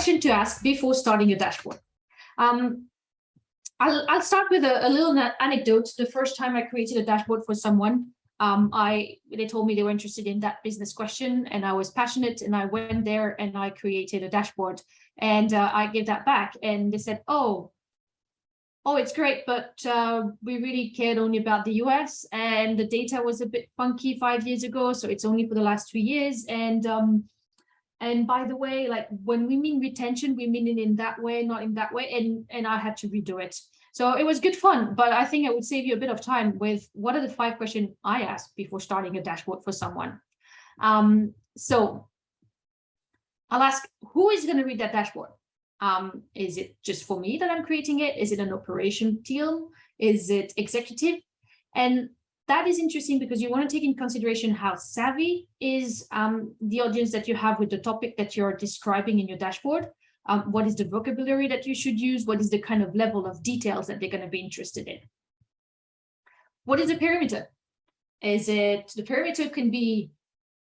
question to ask before starting your dashboard. I'll start with a little anecdote. The first time I created a dashboard for someone, they told me they were interested in that business question, and I was passionate, and I went there and I created a dashboard, and I gave that back, and they said, oh, it's great, but we really cared only about the US, and the data was a bit funky 5 years ago, so it's only for the last 2 years. And by the way, like when we mean retention, we mean it in that way, not in that way. And I had to redo it. So it was good fun, but I think I would save you a bit of time with what are the 5 questions I ask before starting a dashboard for someone. So I'll ask, who is going to read that dashboard? Is it just for me that I'm creating it? Is it an operation team? Is it executive? And that is interesting because you want to take in consideration how savvy is the audience that you have with the topic that you're describing in your dashboard. What is the vocabulary that you should use? What is the kind of level of details that they're going to be interested in? What is the perimeter? The perimeter can be,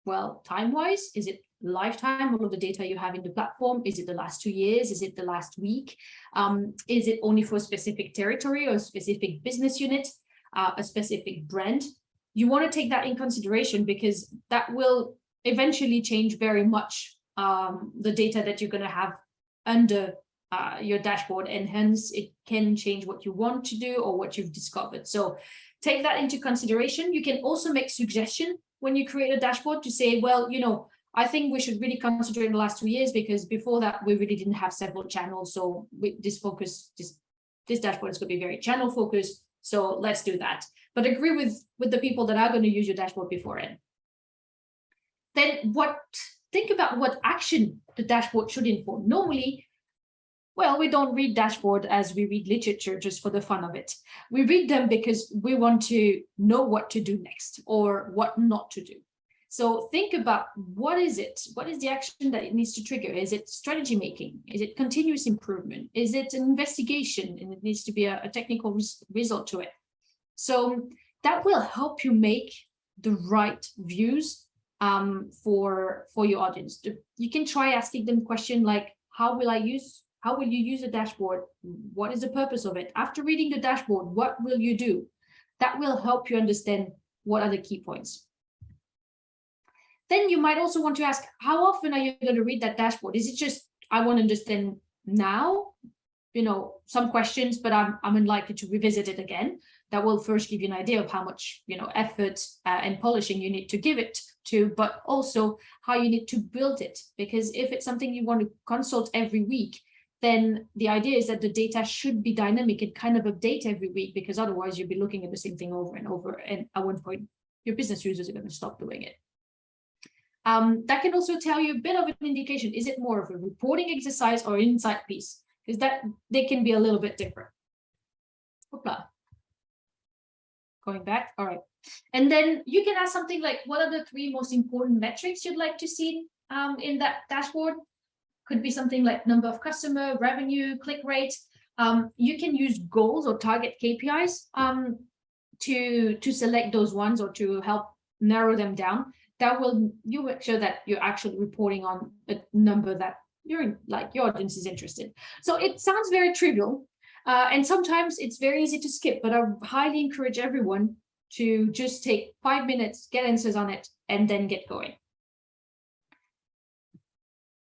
well, time-wise, is it lifetime, all of the data you have in the platform? Is it the last 2 years? Is it the last week? Is it only for a specific territory or a specific business unit? A specific brand? You want to take that in consideration because that will eventually change very much the data that you're going to have under your dashboard, and hence it can change what you want to do or what you've discovered. So take that into consideration. You can also make suggestions when you create a dashboard to say, well, I think we should really concentrate in the last 2 years because before that we really didn't have several channels. So this dashboard is going to be very channel focused. So let's do that. But agree with the people that are going to use your dashboard beforehand. Then think about what action the dashboard should inform. Normally, well, we don't read dashboard as we read literature just for the fun of it. We read them because we want to know what to do next or what not to do. So think about what is it? What is the action that it needs to trigger? Is it strategy making? Is it continuous improvement? Is it an investigation and it needs to be a technical result to it? So that will help you make the right views for your audience. You can try asking them questions like, how will you use a dashboard? What is the purpose of it? After reading the dashboard, what will you do? That will help you understand what are the key points. Then you might also want to ask, how often are you going to read that dashboard? Is it just, I want to understand now, some questions, but I'm unlikely to revisit it again. That will first give you an idea of how much, effort and polishing you need to give it to, but also how you need to build it. Because if it's something you want to consult every week, then the idea is that the data should be dynamic and kind of update every week, because otherwise you'll be looking at the same thing over and over. And at one point, your business users are going to stop doing it. That can also tell you a bit of an indication. Is it more of a reporting exercise or insight piece? Because they can be a little bit different. Hoopla. Going back. All right. And then you can ask something like, what are the 3 most important metrics you'd like to see in that dashboard? Could be something like number of customer, revenue, click rate. You can use goals or target KPIs to select those ones or to help narrow them down. You make sure that you're actually reporting on a number that your audience is interested. So it sounds very trivial, and sometimes it's very easy to skip, but I highly encourage everyone to just take 5 minutes, get answers on it, and then get going.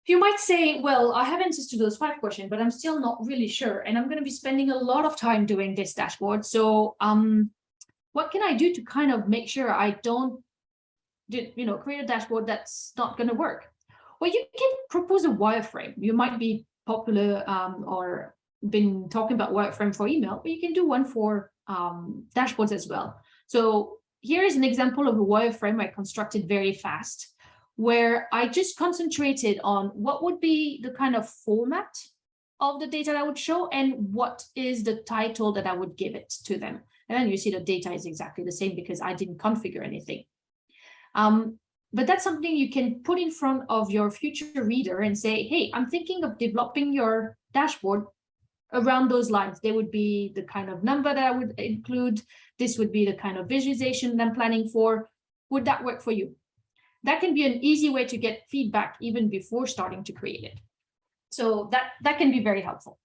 You might say, well, I have answers to those 5 questions, but I'm still not really sure, and I'm going to be spending a lot of time doing this dashboard. So what can I do to kind of make sure I don't create a dashboard that's not going to work? Well, you can propose a wireframe. You might be popular or been talking about wireframe for email, but you can do one for dashboards as well. So here is an example of a wireframe I constructed very fast, where I just concentrated on what would be the kind of format of the data that I would show and what is the title that I would give it to them. And then you see the data is exactly the same because I didn't configure anything. But that's something you can put in front of your future reader and say, hey, I'm thinking of developing your dashboard around those lines. They would be the kind of number that I would include. This would be the kind of visualization that I'm planning for. Would that work for you? That can be an easy way to get feedback even before starting to create it. So that can be very helpful.